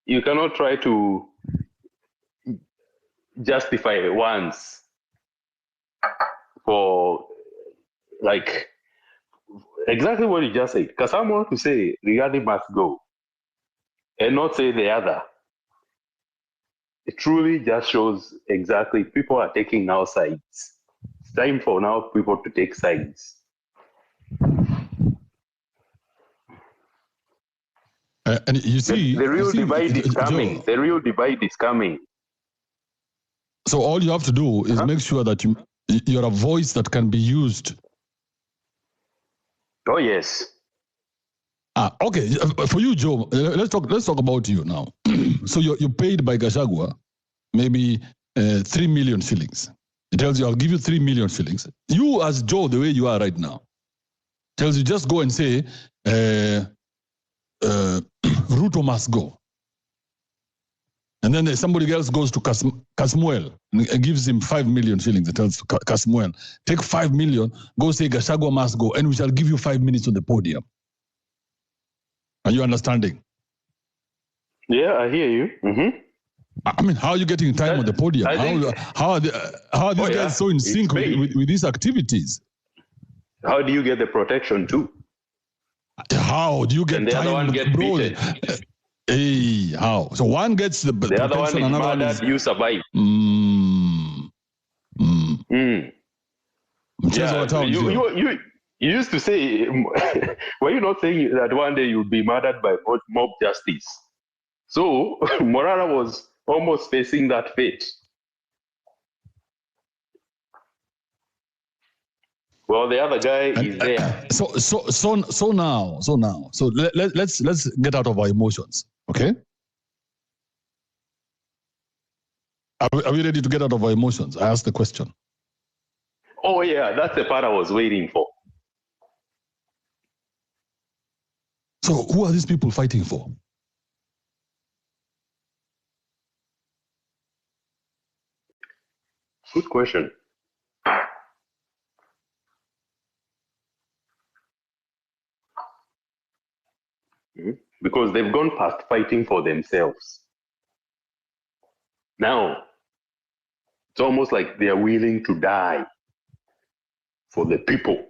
you cannot try to justify once for like exactly what you just said. Because someone to say Rigathi must go and not say the other. It truly just shows exactly people are taking now sides. It's time for now people to take sides. And you see, the real divide is coming. Joe, The real divide is coming. So all you have to do is make sure that you're a voice that can be used. Oh yes. Okay. For you, Joe, let's talk about you now. So you're paid by Gachagua maybe 3 million shillings. It tells you, I'll give you 3 million shillings. You as Joe, the way you are right now, tells you just go and say, Ruto must go. And then somebody else goes to Kasmuel and gives him 5 million shillings. It tells Kasmuel, take 5 million, go say Gachagua must go, and we shall give you 5 minutes on the podium. Are you understanding? Yeah, I hear you. Mm-hmm. I mean, how are you getting time on the podium? How are these guys so in sync with these activities? How do you get the protection too? How do you get and the time? Other one gets beaten. Hey, how? So one gets the other one is another murdered, you survive. Yeah, you used to say, were you not saying that one day you'll be murdered by mob justice? So Morara was almost facing that fate. Well, the other guy is there. So now, let's get out of our emotions, okay? Are we ready to get out of our emotions? I asked the question. Oh yeah, that's the part I was waiting for. So who are these people fighting for? Good question. Because they've gone past fighting for themselves. Now, it's almost like they are willing to die for the people.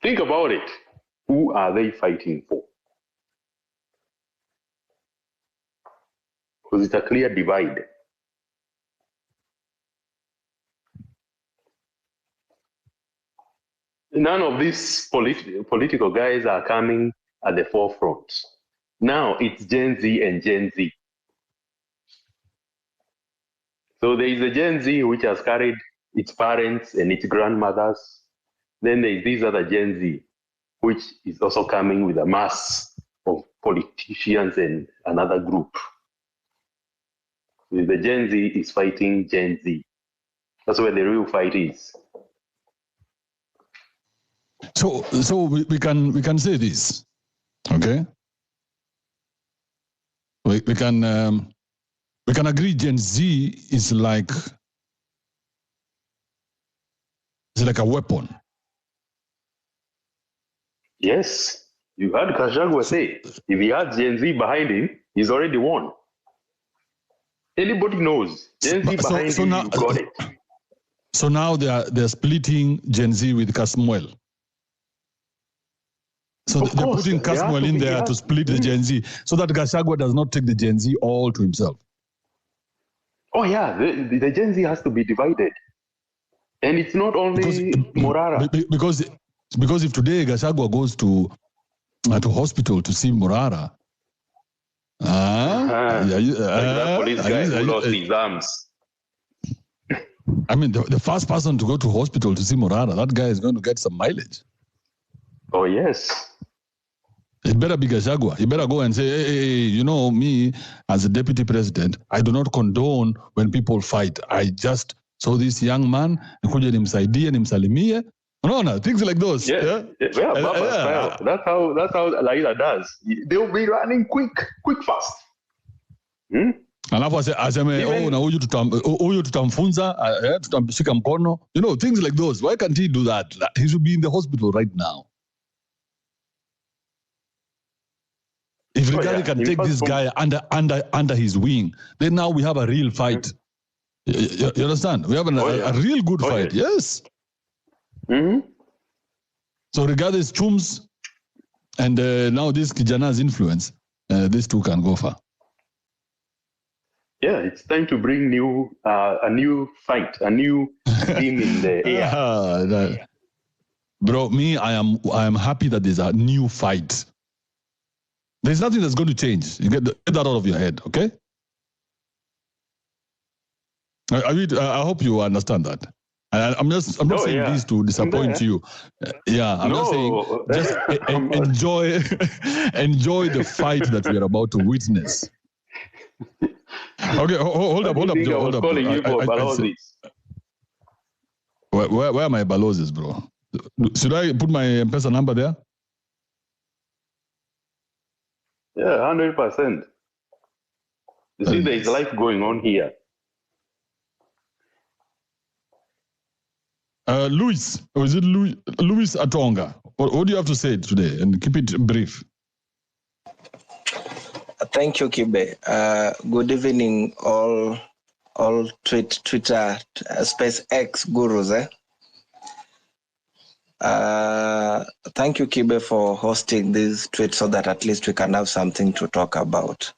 Think about it. Who are they fighting for? Because it's a clear divide. None of these political guys are coming at the forefront. Now it's Gen Z and Gen Z. So there is a Gen Z which has carried its parents and its grandmothers. Then there is this other Gen Z, which is also coming with a mass of politicians and another group. The Gen Z is fighting Gen Z. That's where the real fight is. So we can say this, okay? We can agree Gen Z is like a weapon. Yes, you heard Gachagua say, if he has Gen Z behind him, he's already won. Anybody knows Gen Z behind him, you got it. So now they're splitting Gen Z with Kasmuel. So they're putting Kasmuel in there to split the Gen Z so that Gachagua does not take the Gen Z all to himself. Oh yeah, the Gen Z has to be divided. And it's not only Morara. Because if today Gachagua goes to hospital to see Morara, that police guy who lost his arms. I mean, the first person to go to hospital to see Morara, that guy is going to get some mileage. Oh, yes. It better be Gachagua. He better go and say, hey, you know, me as a deputy president, I do not condone when people fight. I just saw this young man, kuja nimsaidie, nimsalimie. No, things like those. Yeah. That's how Laila does. They'll be running quick, fast. Alafu aseme na huyu tutamfunza, tutamshika mkono. You know, things like those. Why can't he do that? He should be in the hospital right now. If Rigathi can take this guy under his wing, then now we have a real fight. You understand? We have a real good fight. Yes. Mm-hmm. So Rigathi's chums and now this Kijana's influence, these two can go far. Yeah, it's time to bring a new fight, a new team in the air. Bro, me, I am happy that there's a new fight. There's nothing that's going to change. You get that out of your head, okay? I hope you understand that. I'm not saying this to disappoint you. I'm not saying just enjoy the fight that we are about to witness. Okay, hold up, Joe. Hold up. Calling you for balozis. Where are my balozis, bro? Should I put my M-Pesa number there? Yeah, 100%. You see, there is life going on here. Luis, or is it Luis Atonga? What do you have to say today? And keep it brief. Thank you, Kibe. Good evening, all Twitter Space X gurus. Thank you, Kibe, for hosting this tweet so that at least we can have something to talk about.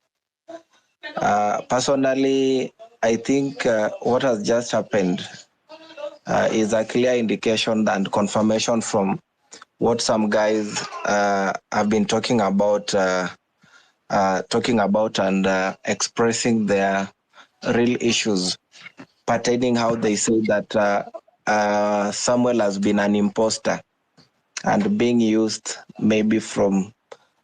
Personally, I think what has just happened is a clear indication and confirmation from what some guys have been talking about and expressing their real issues, pertaining how they say that Samuel has been an imposter and being used maybe from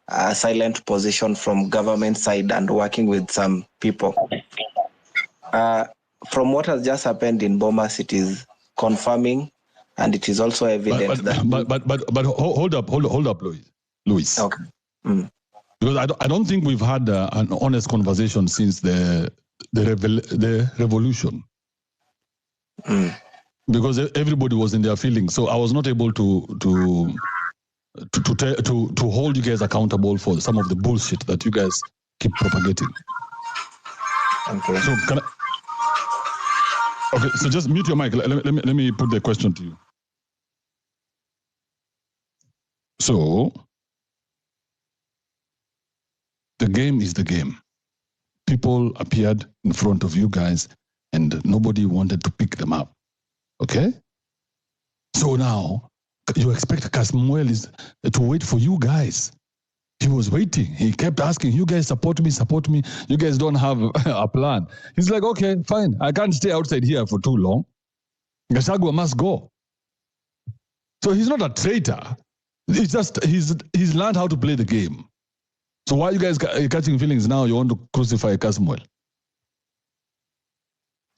a silent position from government side and working with some people. From what has just happened in Bomas, it is confirming, and it is also evident but hold up, Luis. Okay. Because I don't think we've had an honest conversation since the revolution. Because everybody was in their feelings, so I was not able to hold you guys accountable for some of the bullshit that you guys keep propagating. Okay. So so just mute your mic. Let me put the question to you. So the game is the game. People appeared in front of you guys and nobody wanted to pick them up. Okay? So now you expect Kasmuel to wait for you guys. He was waiting. He kept asking, you guys support me. You guys don't have a plan. He's like, okay, fine. I can't stay outside here for too long. Gachagua must go. So he's not a traitor. It's just, he's learned how to play the game. So why are you guys catching feelings now? You want to crucify Kasmuel?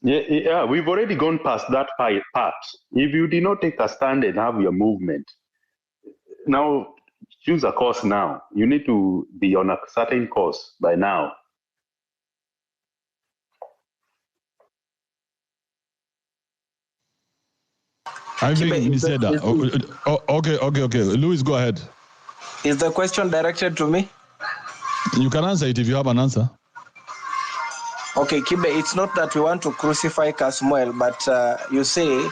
Yeah, we've already gone past that part. If you did not take a stand and have your movement, now choose a course now. You need to be on a certain course by now. I think Miseda. Okay. Louis, go ahead. Is the question directed to me? You can answer it if you have an answer. Okay, Kibe, it's not that we want to crucify Kasmuel, but you say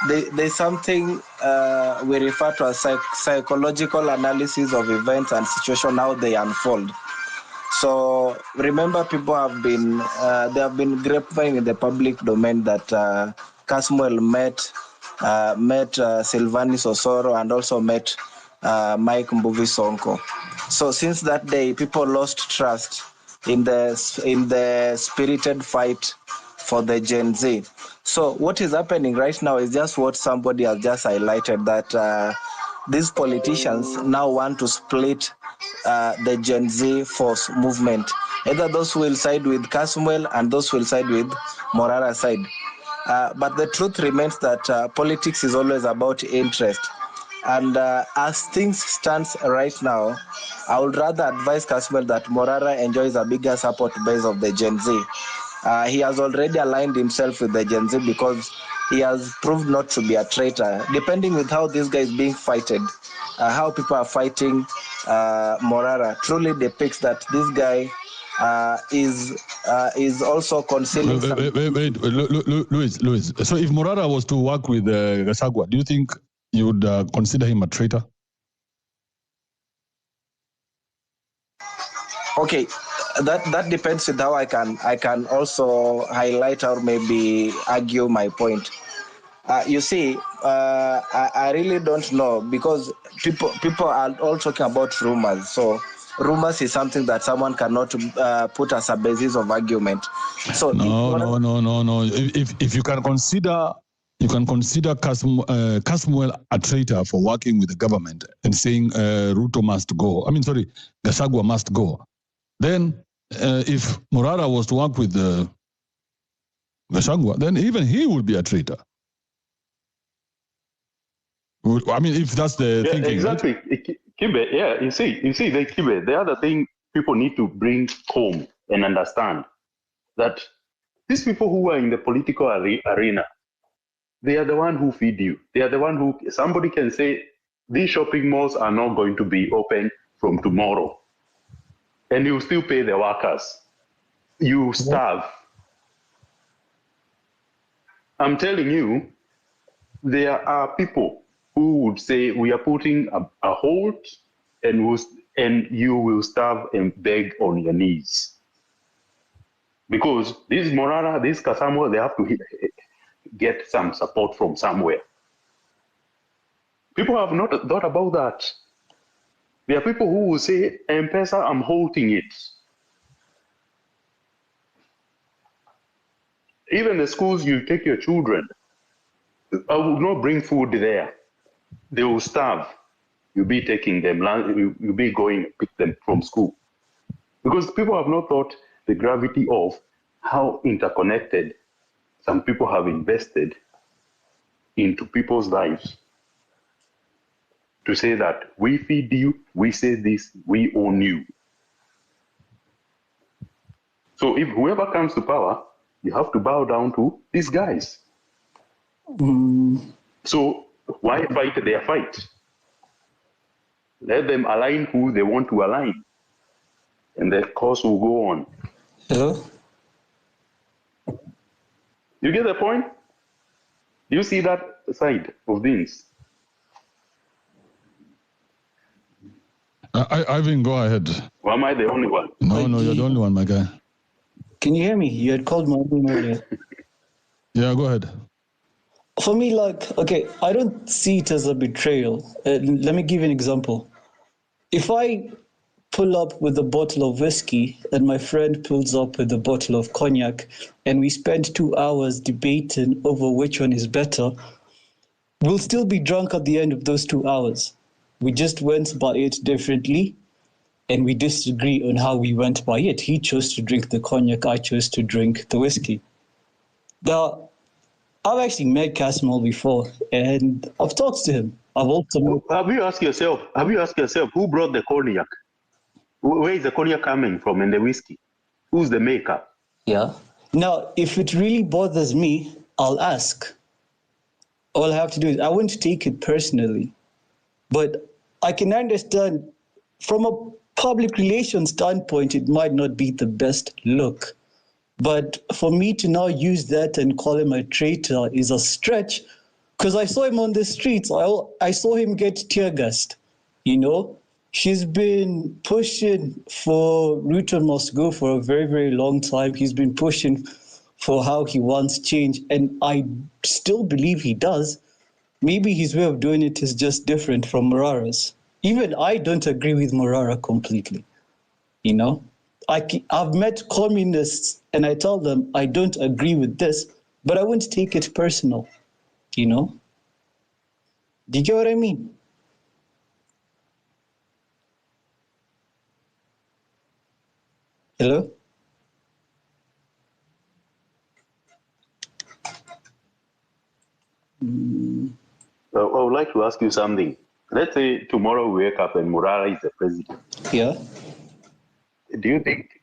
there's something we refer to as psychological analysis of events and situation, how they unfold. So remember, people have been grapevine in the public domain that Kasmuel met Sylvanus Osoro and also met Mike Mbuvi Sonko. So since that day, people lost trust in the spirited fight for the Gen Z. So what is happening right now is just what somebody has just highlighted, that these politicians now want to split the Gen Z force movement. Either those who will side with Kasmuel and those who will side with Morara's side. But the truth remains that politics is always about interest. And as things stands right now, I would rather advise Caswell that Morara enjoys a bigger support base of the Gen Z. He has already aligned himself with the Gen Z because he has proved not to be a traitor. Depending with how this guy is being fighted, how people are fighting Morara truly depicts that this guy is also concealing some. Wait, Louis. So if Morara was to work with Gachagua, do you think you would consider him a traitor? Okay, that depends with how I can also highlight or maybe argue my point. You see, I really don't know because people are all talking about rumors. So rumors is something that someone cannot put as a basis of argument. So No. If you can consider. You can consider Casmuel a traitor for working with the government and saying Ruto must go. Gachagua must go. Then, if Morara was to work with Gachagua, then even he would be a traitor. If that's the thinking, exactly. Right? KIBE, yeah, you see, the KIBE, the other thing people need to bring home and understand that these people who are in the political arena, they are the one who feed you. They are the one who, somebody can say, these shopping malls are not going to be open from tomorrow. And you still pay the workers. You starve. I'm telling you, there are people who would say, we are putting a hold and you will starve and beg on your knees. Because this Morara, this Kasamo, they have to get some support from somewhere. People have not thought about that. There are people who will say, M-Pesa, I'm holding it. Even the schools you take your children, I will not bring food there. They will starve. You'll be taking them, you'll be going to pick them from school. Because people have not thought the gravity of how interconnected some people have invested into people's lives. To say that we feed you, we say this, we own you. So if whoever comes to power, you have to bow down to these guys. So why fight their fight? Let them align who they want to align, and the course will go on. Hello? You get the point? You see that side of things? Ivan, go ahead. Or am I the only one? No, you're the only one, my guy. Can you hear me? You had called my name earlier. Yeah, go ahead. For me, I don't see it as a betrayal. Let me give you an example. If I pull up with a bottle of whiskey and my friend pulls up with a bottle of cognac and we spend 2 hours debating over which one is better, we'll still be drunk at the end of those 2 hours. We just went by it differently and we disagree on how we went by it. He chose to drink the cognac, I chose to drink the whiskey. Now, I've actually met Casmel before and I've talked to him. Have you asked yourself who brought the cognac? Where is the cognac coming from and the whiskey? Who's the maker? Yeah. Now, if it really bothers me, I'll ask. All I have to do is I won't take it personally. But I can understand from a public relations standpoint, it might not be the best look. But for me to now use that and call him a traitor is a stretch because I saw him on the streets. I saw him get tear gassed, He's been pushing for Ruto must go for a very, very long time. He's been pushing for how he wants change. And I still believe he does. Maybe his way of doing it is just different from Morara's. Even I don't agree with Morara completely, I've met communists and I tell them I don't agree with this, but I won't take it personal, Do you get what I mean? Hello? I would like to ask you something. let's say tomorrow we wake up and Murara is the president. Yeah. Do you think,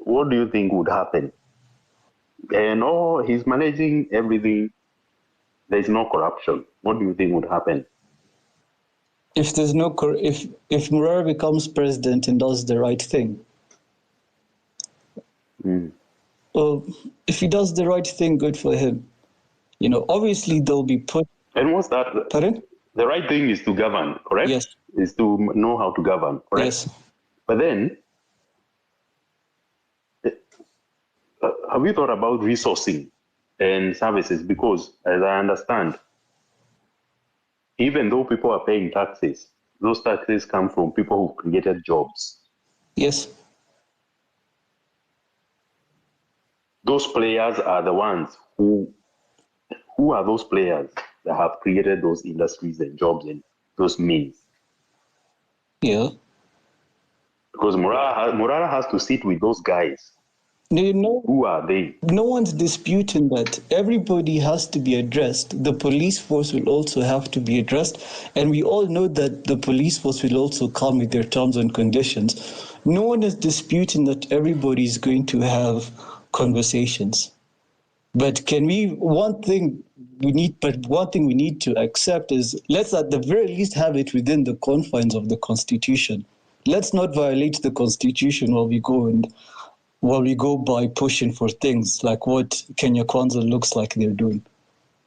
what do you think would happen? And he's managing everything. There's no corruption. What do you think would happen? If there's no if Murara becomes president and does the right thing, well, if he does the right thing, good for him. Obviously they'll be put. And what's that? Pardon? The right thing is to govern, correct? Yes. Is to know how to govern, correct? Yes. But then, have you thought about resourcing and services? Because, as I understand, even though people are paying taxes, those taxes come from people who created jobs. Yes. Those players are the ones who are those players that have created those industries and jobs and those means. Yeah. Because Murara has to sit with those guys. Who are they? No one's disputing that. Everybody has to be addressed. The police force will also have to be addressed. And we all know that the police force will also come with their terms and conditions. No one is disputing that everybody is going to have conversations. But one thing we need to accept is, let's at the very least have it within the confines of the Constitution. Let's not violate the Constitution while we go by pushing for things like what Kenya Kwanza looks like they're doing.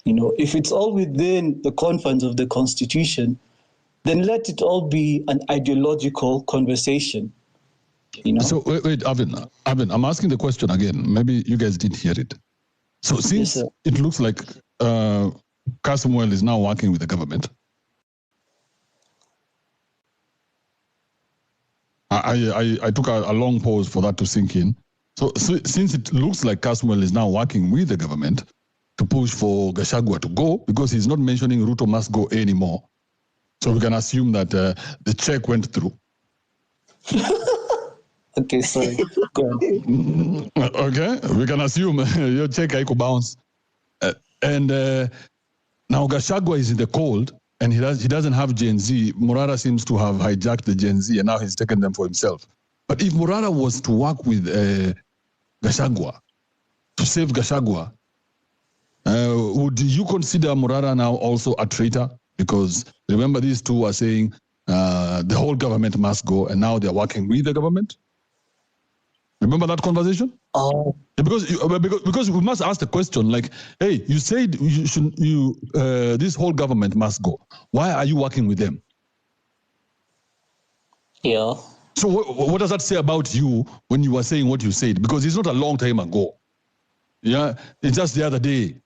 If it's all within the confines of the Constitution, then let it all be an ideological conversation. So wait, Avin, I'm asking the question again. Maybe you guys didn't hear it. So since it looks like Kasmuel is now working with the government, I took a long pause for that to sink in. So since it looks like Kasmuel is now working with the government to push for Gachagua to go, because he's not mentioning Ruto must go anymore, so we can assume that the check went through. Okay, sorry. Go on. Okay, we can assume your check haiko bounce. And now Gachagua is in the cold, and he doesn't have Gen Z. Murara seems to have hijacked the Gen Z, and now he's taken them for himself. But if Murara was to work with Gachagua, to save Gachagua, would you consider Murara now also a traitor? Because remember, these two are saying the whole government must go, and now they're working with the government. Remember that conversation? Because we must ask the question, like, hey, you said this whole government must go. Why are you working with them? Yeah. So what does that say about you when you were saying what you said? Because it's not a long time ago. Yeah, it's just the other day.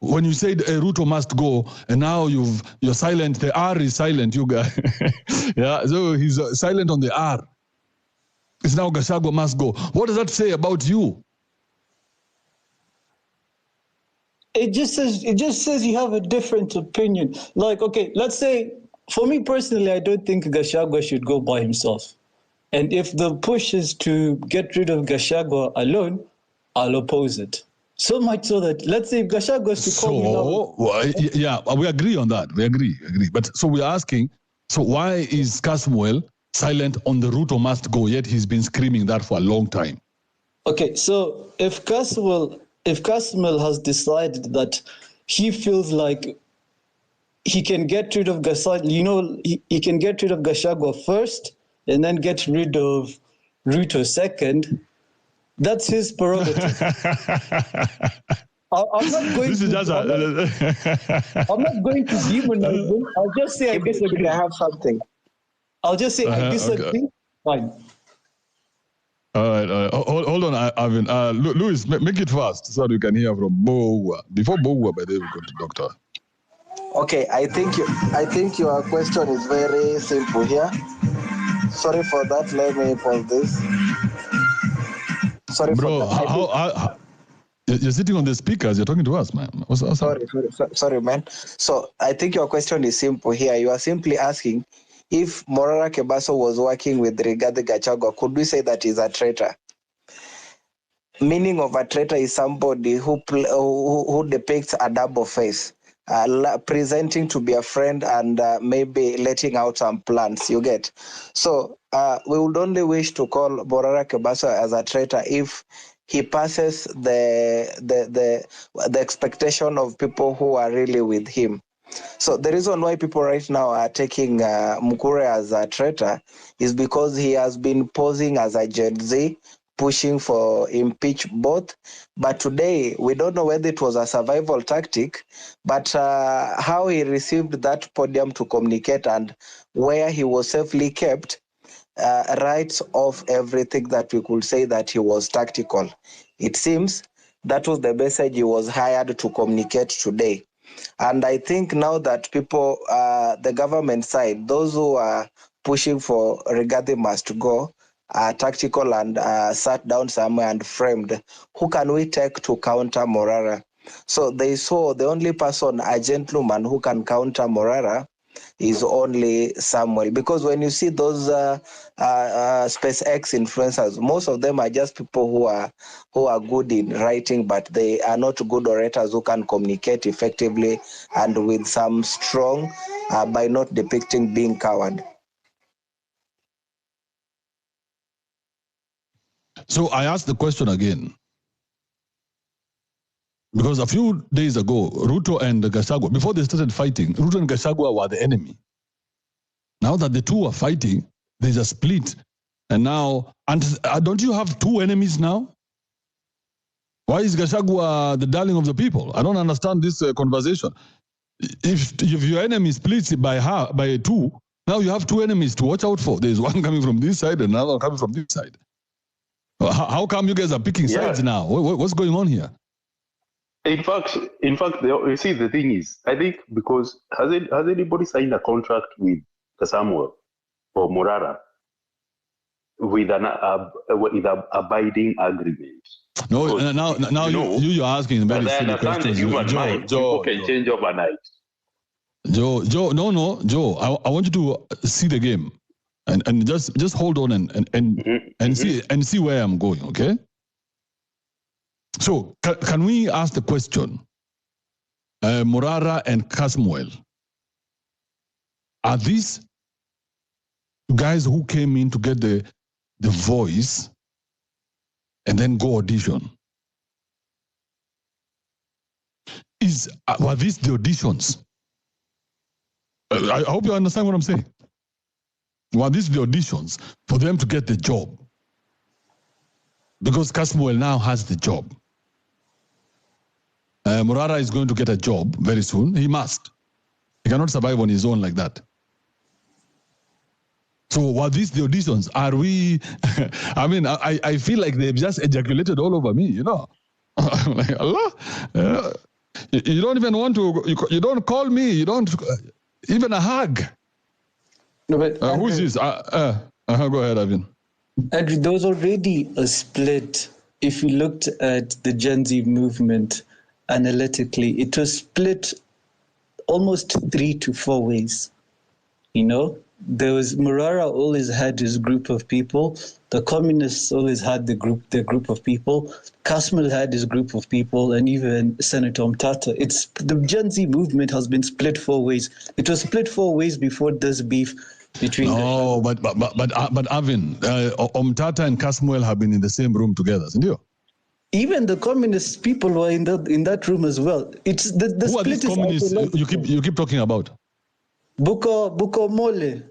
When you said Ruto must go, and now you're silent. The R is silent, you guys. Yeah, so he's silent on the R. It's now Gachagua must go. What does that say about you? It just says you have a different opinion. Like, okay, let's say, for me personally, I don't think Gachagua should go by himself. And if the push is to get rid of Gachagua alone, I'll oppose it. So much so that, let's say, if Gachagua is to call me now. Yeah, we agree on that. We agree. But so we're asking, so why is Kasmuel silent on the Ruto must go, yet he's been screaming that for a long time? Okay, so if Kasmuel has decided that he feels like he can get rid of Gachagua, he can get rid of Gachagua first and then get rid of Ruto second, that's his prerogative. I'm not going to demonize him. I'll just say I disagree. I have something. I'll just say I disagree. Okay. Fine. All right. Hold on, Avin. Louis, make it fast so that we can hear from Bowa. Before Bowa, by the way, we go to Doctor. Okay, I think your question is very simple here. Sorry for that. Let me pause this. Sorry for that. Bro, you're sitting on the speakers. You're talking to us, man. Sorry, man. So I think your question is simple here. You are simply asking if Morara Kebaso was working with Rigathi Gachagua, could we say that he's a traitor? Meaning of a traitor is somebody who depicts a double face. presenting to be a friend and maybe letting out some plans, you get. So we would only wish to call Morara Kebaso as a traitor if he passes the expectation of people who are really with him. So the reason why people right now are taking Mukure as a traitor is because he has been posing as a Gen Z, pushing for impeach both. But today, we don't know whether it was a survival tactic, but how he received that podium to communicate and where he was safely kept writes off everything that we could say that he was tactical. It seems that was the message he was hired to communicate today. And I think now that people, the government side, those who are pushing for Rigathi must go, are tactical and sat down somewhere and framed, who can we take to counter Morara? So they saw the only person, a gentleman who can counter Morara, is only Samuel. Because when you see those SpaceX influencers, most of them are just people who are good in writing, but they are not good orators who can communicate effectively and with some strong by not depicting being coward. So I asked the question again. Because a few days ago, Ruto and Gachagua, before they started fighting, Ruto and Gachagua were the enemy. Now that the two are fighting, there's a split. And now, and don't you have two enemies now? Why is Gachagua the darling of the people? I don't understand this conversation. If your enemy splits by two, now you have two enemies to watch out for. There's one coming from this side and another coming from this side. How come you guys are picking sides now? What's going on here? In fact, you see, the thing is, I think because has anybody signed a contract with Samuel or Morara with an abiding agreement? No, Because, now you're asking very silly questions. People can change overnight. Joe, Joe, I want you to see the game and just hold on and see where I'm going, okay? So can we ask the question, Morara and Kasmuel, are these guys who came in to get the voice and then go audition? Were these the auditions? I hope you understand what I'm saying. Were these the auditions for them to get the job? Because Kasmuel now has the job. Morara is going to get a job very soon. He must. He cannot survive on his own like that. So were these the auditions? Are we, I mean, I feel like they've just ejaculated all over me, you know. Like, Allah, you don't even want to, you don't call me, you don't, even a hug. No, but who is this? Go ahead, Avin. Andrew, there was already a split. If you looked at the Gen Z movement analytically, it was split almost 3 to 4 ways. You know, there was Morara always had his group of people. The communists always had their group of people. Kasmuel had his group of people, and even Senator Mtata. It's the Gen Z movement has been split 4 ways. It was split 4 ways before this beef between. No, but Avin, Mtata and Kasmuel have been in the same room together, isn't you? Even the communist people were in that room as well. It's the Who split are these communists you keep talking about? Buko Mole.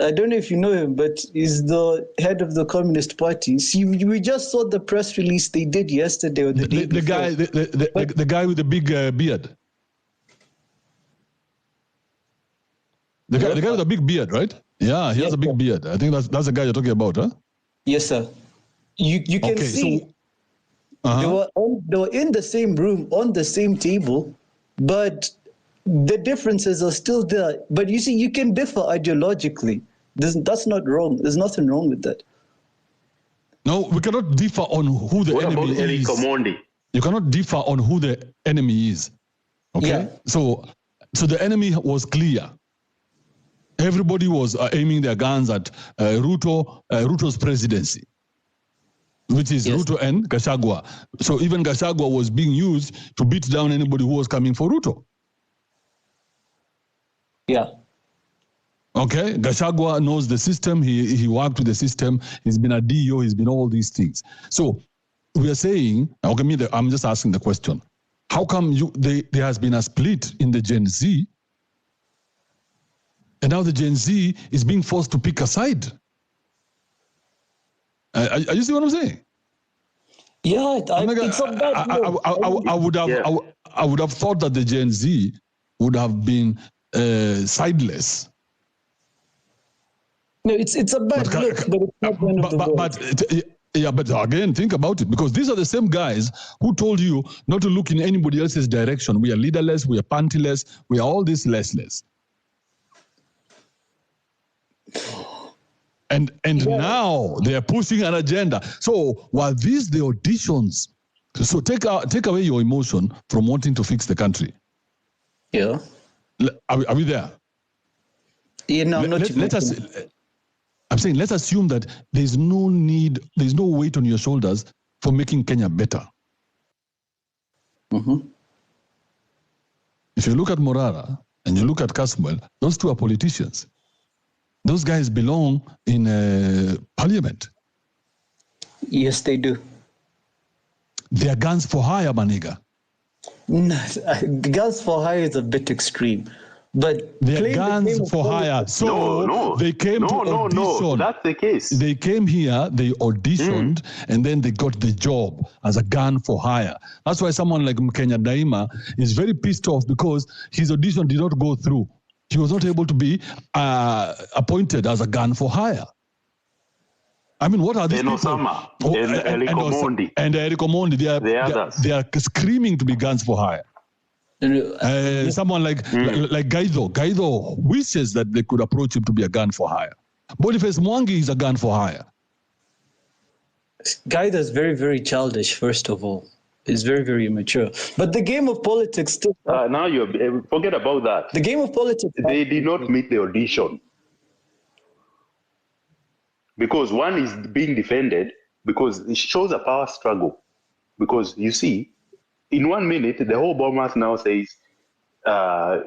I don't know if you know him, but he's the head of the Communist Party. See, we just saw the press release they did yesterday or the day before. The guy with the big beard. The guy with the big beard, right? Yeah, he has a big beard. I think that's the guy you're talking about, huh? Yes, sir. You can see they were in the same room on the same table, but the differences are still there. But you see, you can differ ideologically. That's not wrong. There's nothing wrong with that. No, we cannot differ on who the enemy is. You cannot differ on who the enemy is. Okay? Yeah. So the enemy was clear. Everybody was aiming their guns at Ruto's presidency, which is Ruto and Gachagua. So even Gachagua was being used to beat down anybody who was coming for Ruto. Yeah. Okay, Gachagua knows the system. He worked with the system. He's been a DO. He's been all these things. So we are saying, okay, I'm just asking the question: how come there has been a split in the Gen Z, and now the Gen Z is being forced to pick a side? Are you see what I'm saying? Yeah, it's a bad I would have thought that the Gen Z would have been sideless. No, it's a bad look, but it's not the end of the world. But again, think about it, because these are the same guys who told you not to look in anybody else's direction. We are leaderless, we are pantyless, we are all this lessless. And now they are pushing an agenda. So while these the auditions, so take away your emotion from wanting to fix the country. Yeah. Are we there? Yeah, no, I'm saying let's assume that there's no weight on your shoulders for making Kenya better. Mm-hmm. If you look at Morara and you look at Kasmuel, those two are politicians. Those guys belong in parliament. Yes, they do. They are guns for hire, Maniga. No, guns for hire is a bit extreme. But they are guns for hire. So they came to audition. No, that's the case. They came here, they auditioned, and then they got the job as a gun for hire. That's why someone like Mkenya Daima is very pissed off, because his audition did not go through. He was not able to be appointed as a gun for hire. I mean, what are these people? And Eric Omondi. They are screaming to be guns for hire. Someone like Gaido. Gaido wishes that they could approach him to be a gun for hire. Boniface Mwangi is a gun for hire. Gaido is very, very childish, first of all. He's very, very immature. But the game of politics still... now you forget about that. The game of politics... They did not meet the audition. Because one is being defended because it shows a power struggle. Because you see, in 1 minute, the whole Bomas now says,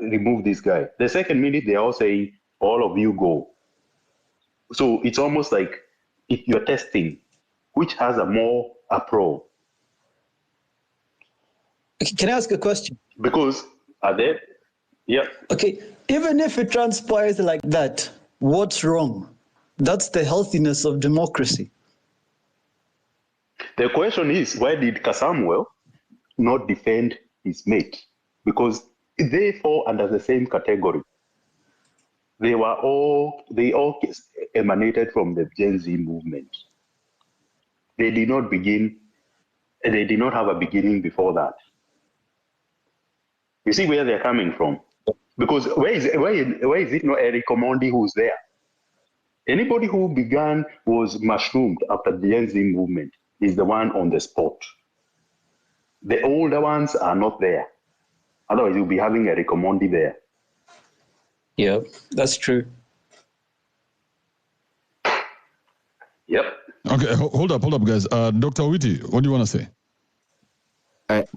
remove this guy. The second minute, they're all saying, all of you go. So it's almost like if you're testing, which has a pro. Can I ask a question? Because are there? Yeah. Okay, even if it transpires like that, what's wrong? That's the healthiness of democracy. The question is, why did Kasamuel not defend his mate? Because they fall under the same category. They all emanated from the Gen Z movement. They did not have a beginning before that. You see where they're coming from? Because where is it not Eric Omondi who's there? Anybody who was mushroomed after the Gen Z movement is the one on the spot. The older ones are not there. Otherwise, you'll be having Eric Omondi there. Yeah, that's true. Yep. Okay, hold up, guys. Dr. Witty, what do you want to say?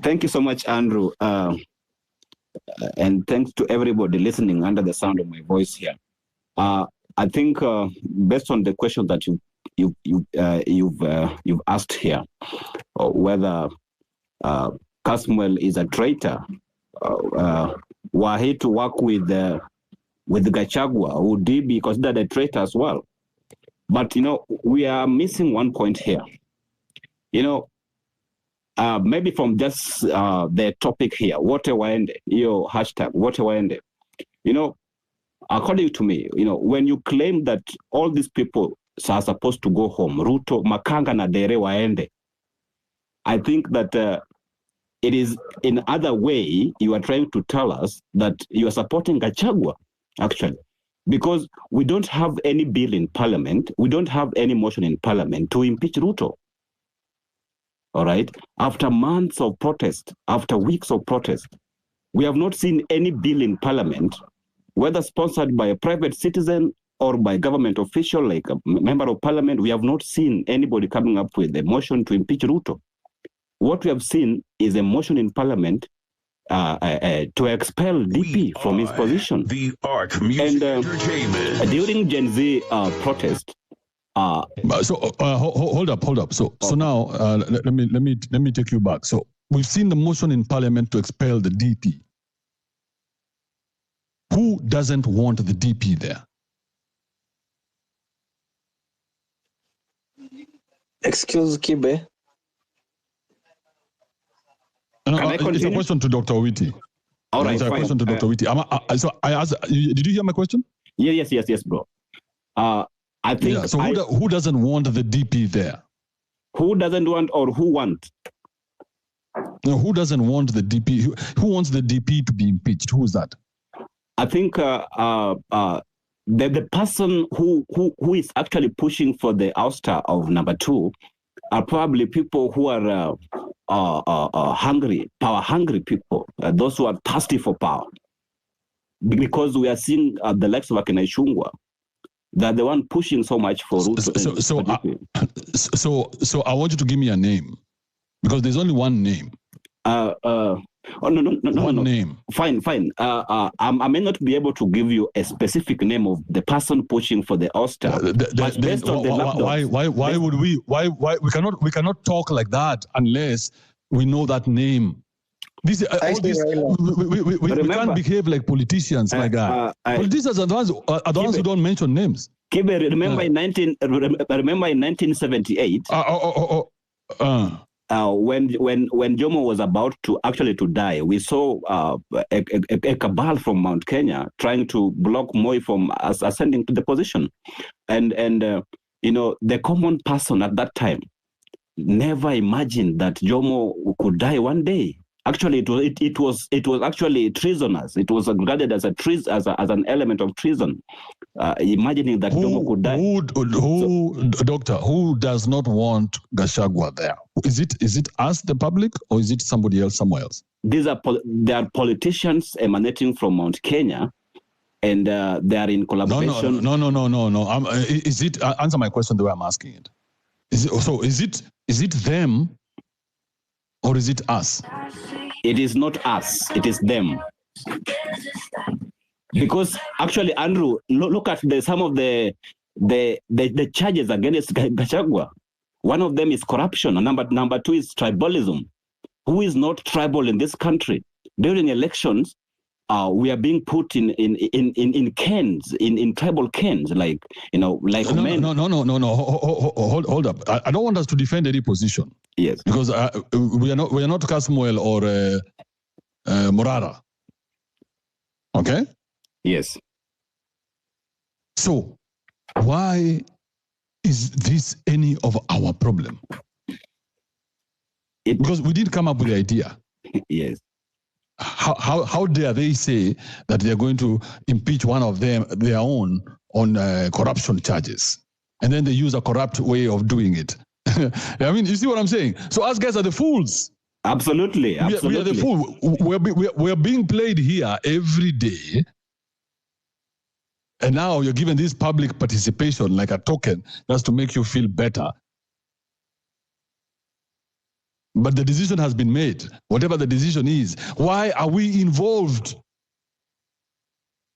Thank you so much, Andrew. And thanks to everybody listening under the sound of my voice here. I think based on the question that you've asked here, whether Kasmuel is a traitor, were he to work with Gachagua, would he be considered a traitor as well? But we are missing one point here. Maybe from just the topic here, wote waende, your hashtag, wote waende. According to me, when you claim that all these people are supposed to go home, Ruto, Makanga na DEREVA waende, I think that it is in other way you are trying to tell us that you are supporting Gachagua, actually. Because we don't have any bill in parliament, we don't have any motion in parliament to impeach Ruto. All right? After months of protest, after weeks of protest, we have not seen any bill in parliament, whether sponsored by a private citizen or by government official like a member of parliament. We have not seen anybody coming up with a motion to impeach Ruto. What we have seen is a motion in parliament to expel DP from his position. The Art Music Entertainment. During Gen Z protest. Hold up. So now let me take you back. So we've seen the motion in Parliament to expel the DP. Who doesn't want the DP there? Excuse KIBE. No, it's a question to Dr. Witty. All right, it's a question to Dr. Witty. So I asked, did you hear my question? Yes, bro. I think. Yeah, so who doesn't want the DP there? Who doesn't want or who want? No, who doesn't want the DP? Who wants the DP to be impeached? Who is that? I think the person who is actually pushing for the ouster of number 2 are probably people who are hungry, power-hungry people, those who are thirsty for power. Because we are seeing the likes of Akina Ishungwa, they're the one pushing so much for Ruto. So I want you to give me a name, because there's only one name. No. Name. Fine. I may not be able to give you a specific name of the person pushing for the ouster. But based on the laptops, why would we? Why we cannot talk like that unless we know that name. We can't behave like politicians like that. Politicians are the ones who don't mention names. KIBE, remember in 1978. When Jomo was about to die, we saw a cabal from Mount Kenya trying to block Moi from ascending to the position, and the common person at that time never imagined that Jomo could die one day. Actually, it was actually treasonous. It was regarded as as an element of treason, imagining that Jomo could die. Doctor, who does not want Gachagua there? Is it us, the public, or is it somebody else somewhere else? They are politicians emanating from Mount Kenya, and they are in collaboration. No. Is it? Answer my question the way I'm asking it. Is it them, or is it us? It is not us, it is them. Because actually, Andrew, look at some of the charges against Gachagua. One of them is corruption, and number 2 is tribalism. Who is not tribal in this country? During elections, we are being put in cans, in tribal cans, like men. No. Hold up. I don't want us to defend any position. Yes, because we are not Kasmuel or Morara. Okay. Yes. So why is this any of our problem? Because we didn't come up with the idea. Yes. How dare they say that they are going to impeach one of them, their own, on corruption charges, and then they use a corrupt way of doing it? I mean, you see what I'm saying? So us guys are the fools. Absolutely. We are the fool. We're being played here every day. And now you're given this public participation like a token just to make you feel better. But the decision has been made. Whatever the decision is, why are we involved?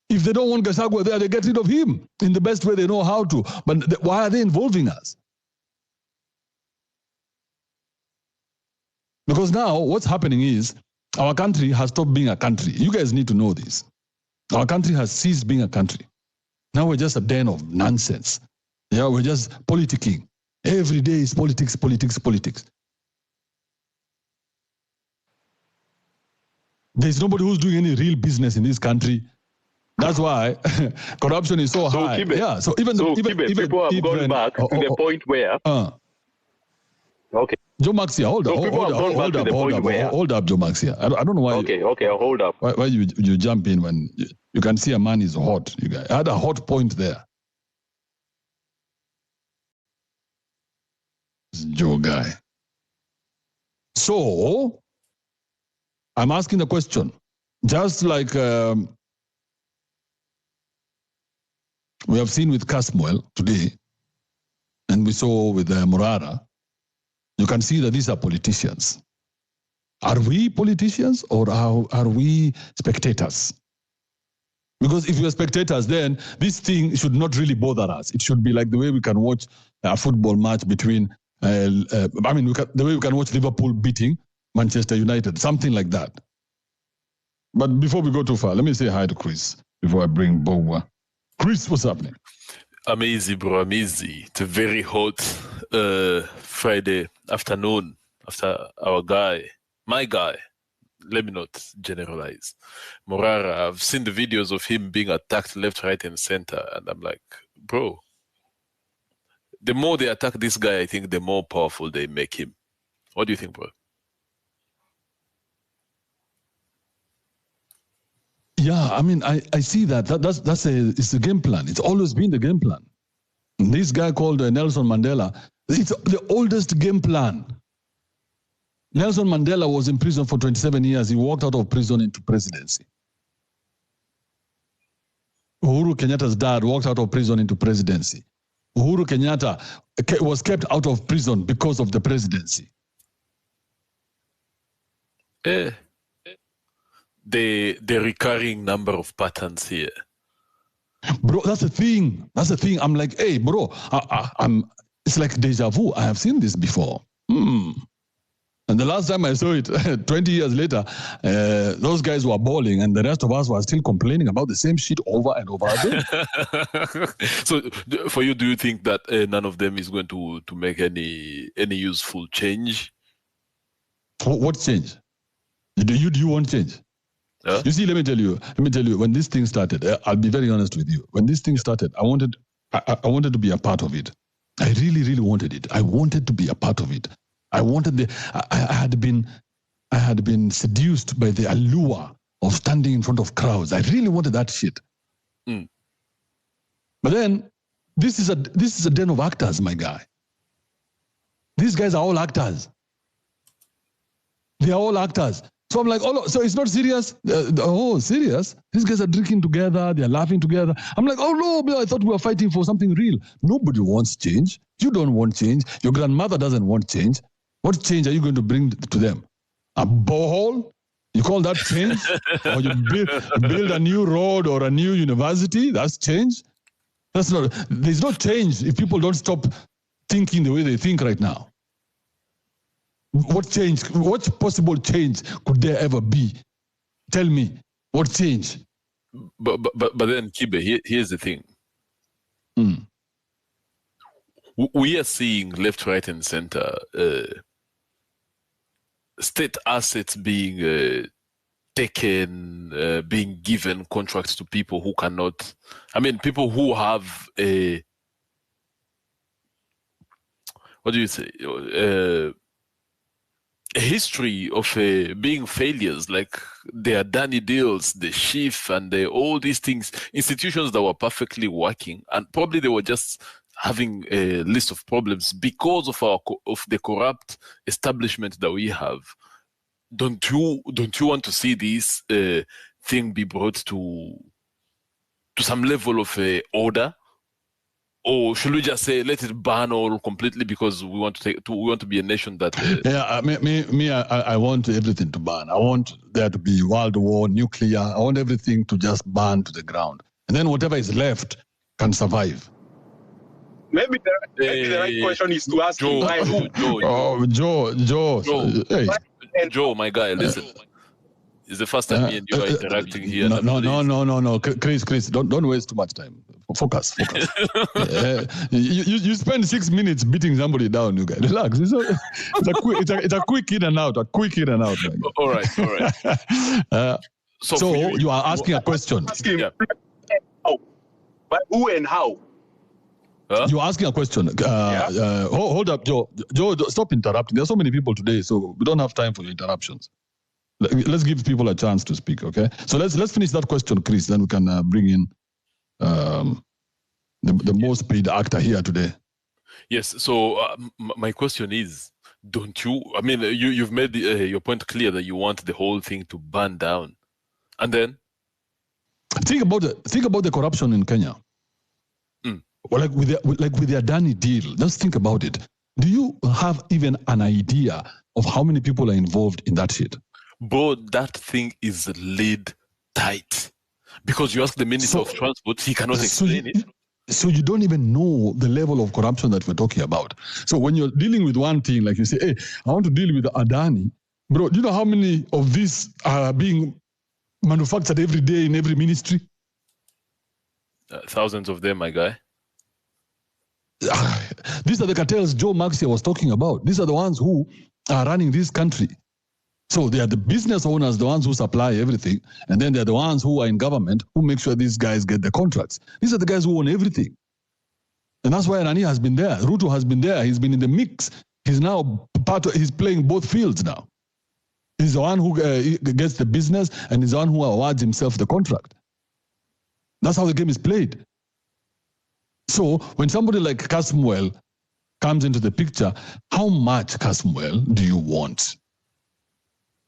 If they don't want Gachagua there, they get rid of him in the best way they know how to. But why are they involving us? Because now what's happening is our country has stopped being a country. You guys need to know this. Our country has ceased being a country. Now we're just a den of nonsense. Yeah, we're just politicking. Every day is politics. There's nobody who's doing any real business in this country. That's why corruption is so high. KIBE, yeah. So even people have gone back to the point where. Okay. Joe Maxia, hold up, Joe Maxia. I don't know why. Okay, I'll hold up. Why you jump in when you can see a man is hot? You guys, I had a hot point there. This Joe guy. So I'm asking the question, just like we have seen with Kasmuel today, and we saw with Morara. You can see that these are politicians. Are we politicians or are we spectators? Because if you're spectators, then this thing should not really bother us. It should be like the way we can watch a football match between, the way we can watch Liverpool beating Manchester United, something like that. But before we go too far, let me say hi to Chris before I bring Bowa. Chris, what's happening? I'm easy, bro. I'm easy. It's a very hot Friday afternoon after my guy, let me not generalize, Morara. I've seen the videos of him being attacked left, right, and center, and I'm like, bro, the more they attack this guy, I think the more powerful they make him. What do you think, bro? Yeah, I mean, I see that. It's a game plan. It's always been the game plan. This guy called Nelson Mandela, it's the oldest game plan. Nelson Mandela was in prison for 27 years. He walked out of prison into presidency. Uhuru Kenyatta's dad walked out of prison into presidency. Uhuru Kenyatta was kept out of prison because of the presidency. The recurring number of patterns here. Bro, that's the thing. I'm like, hey, bro, it's like deja vu. I have seen this before. And the last time I saw it, 20 years later, those guys were bawling and the rest of us were still complaining about the same shit over and over again. So for you, do you think that none of them is going to make any useful change? What change? Do you want change? Huh? You see, let me tell you, when this thing started, I'll be very honest with you. When this thing started, I wanted to be a part of it. I really, really wanted it. I wanted to be a part of it. I had been seduced by the allure of standing in front of crowds. I really wanted that shit. But then, this is a den of actors, my guy. These guys are all actors. They are all actors. So I'm like, so it's not serious? Serious? These guys are drinking together. They're laughing together. I'm like, oh no, I thought we were fighting for something real. Nobody wants change. You don't want change. Your grandmother doesn't want change. What change are you going to bring to them? A borehole? You call that change? Or you build a new road or a new university? That's change? There's no change if people don't stop thinking the way they think right now. What change? What possible change could there ever be? Tell me, what change? But then, KIBE, here's the thing. We are seeing left, right, and center state assets being taken, being given contracts to people who cannot. I mean, people who have a history of being failures, like the Adani deals, the SHIF, and all these things, institutions that were perfectly working, and probably they were just having a list of problems because of the corrupt establishment that we have. Don't you want to see this thing be brought to some level of order? Or should we just say let it burn all completely because we want to be a nation that? I want everything to burn. I want there to be world war, nuclear. I want everything to just burn to the ground, and then whatever is left can survive. Maybe the right question is to ask Joe. Joe, my guy, listen. It's the first time me and you are interacting here. No. Chris, don't waste too much time. Focus. You spend 6 minutes beating somebody down, you guys. Relax. It's a quick in and out. All right. So you are asking a question. Yeah. But who and how? Huh? You're asking a question. Hold up, Joe. Joe, stop interrupting. There's so many people today, so we don't have time for your interruptions. Let's give people a chance to speak, okay? So let's finish that question, Chris. Then we can bring in the most paid actor here today. Yes. So my question is, don't you? I mean, you've made your point clear that you want the whole thing to burn down, and then think about the corruption in Kenya. Well, like with the Adani deal, just think about it. Do you have even an idea of how many people are involved in that shit. Bro, that thing is lead tight. Because you ask the Minister of Transport, he cannot explain it. So you don't even know the level of corruption that we're talking about. So when you're dealing with one thing, like you say, hey, I want to deal with Adani. Bro, do you know how many of these are being manufactured every day in every ministry? Thousands of them, my guy. These are the cartels Joe Maxia was talking about. These are the ones who are running this country. So they are the business owners, the ones who supply everything. And then they're the ones who are in government who make sure these guys get the contracts. These are the guys who own everything. And that's why Rani has been there. Ruto has been there. He's been in the mix. He's now he's playing both fields now. He's the one who gets the business and he's the one who awards himself the contract. That's how the game is played. So when somebody like Kasmuel comes into the picture, how much Kasmuel do you want?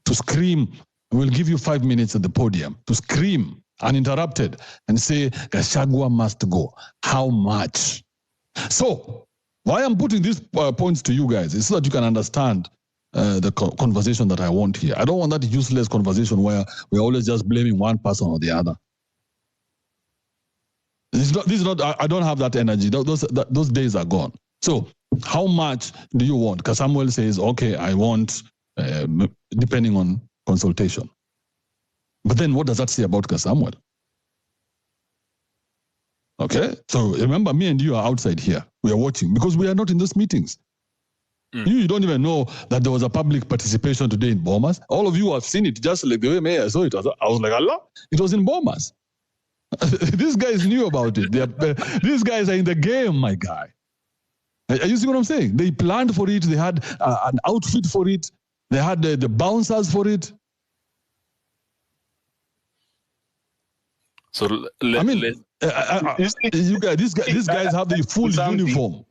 To scream, we'll give you 5 minutes at the podium, to scream uninterrupted and say, Gachagua must go. How much? So, why I'm putting these points to you guys is so that you can understand the conversation that I want here. I don't want that useless conversation where we're always just blaming one person or the other. This is not, I don't have that energy. Those days are gone. So, how much do you want? Because Samuel says, okay, I want, depending on consultation. But then what does that say about Samuel? Okay, so remember, me and you are outside here. We are watching because we are not in those meetings. You don't even know that there was a public participation today in Bomas. All of you have seen it, just like the way Mayor saw it. I was like, Allah, it was in Bomas. These guys knew about it. These guys are in the game, my guy. You see what I'm saying? They planned for it. They had an outfit for it. They had the bouncers for it. So you guys, these guys have the full uniform.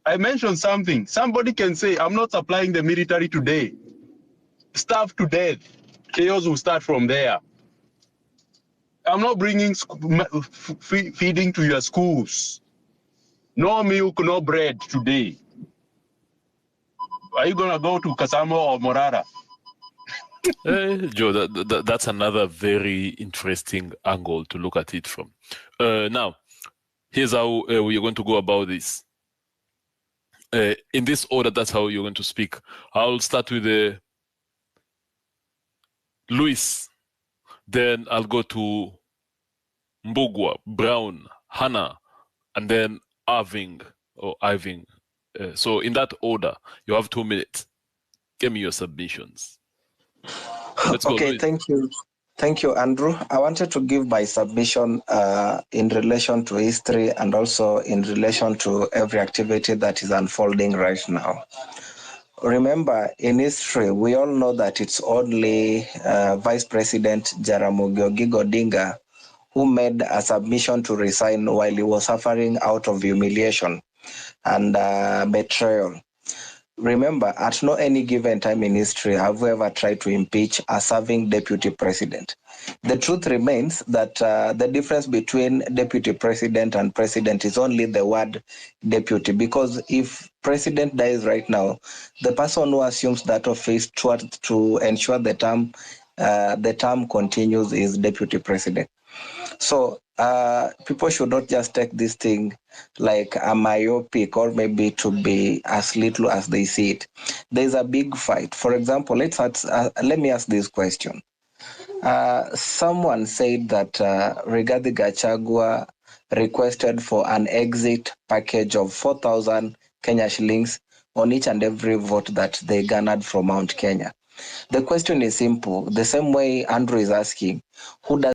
I mentioned something. Somebody can say, I'm not supplying the military today. Starve to death. Chaos will start from there. I'm not bringing feeding to your schools. No milk, no bread today. Are you going to go to Kasamo or Morara? Joe, that's another very interesting angle to look at it from. Now, here's how we're going to go about this. In this order, that's how you're going to speak. I'll start with Luis. Then I'll go to Mbugwa, Brown, Hannah, and then Irving. So in that order, you have 2 minutes. Give me your submissions. Let's go, okay, Luis. thank you. Thank you, Andrew. I wanted to give my submission in relation to history and also in relation to every activity that is unfolding right now. Remember, in history, we all know that it's only Vice President Jaramogi Oginga Odinga who made a submission to resign while he was suffering out of humiliation and betrayal. Remember, at no any given time in history have we ever tried to impeach a serving deputy president. The truth remains that the difference between deputy president and president is only the word deputy, because if president dies right now, the person who assumes that office to ensure the term continues is deputy president. So people should not just take this thing like a myopic or maybe to be as little as they see it. There's a big fight. For example, let me ask this question. Someone said that Rigathi Gachagua requested for an exit package of 4,000 Kenya shillings on each and every vote that they garnered from Mount Kenya. The question is simple. The same way Andrew is asking, who does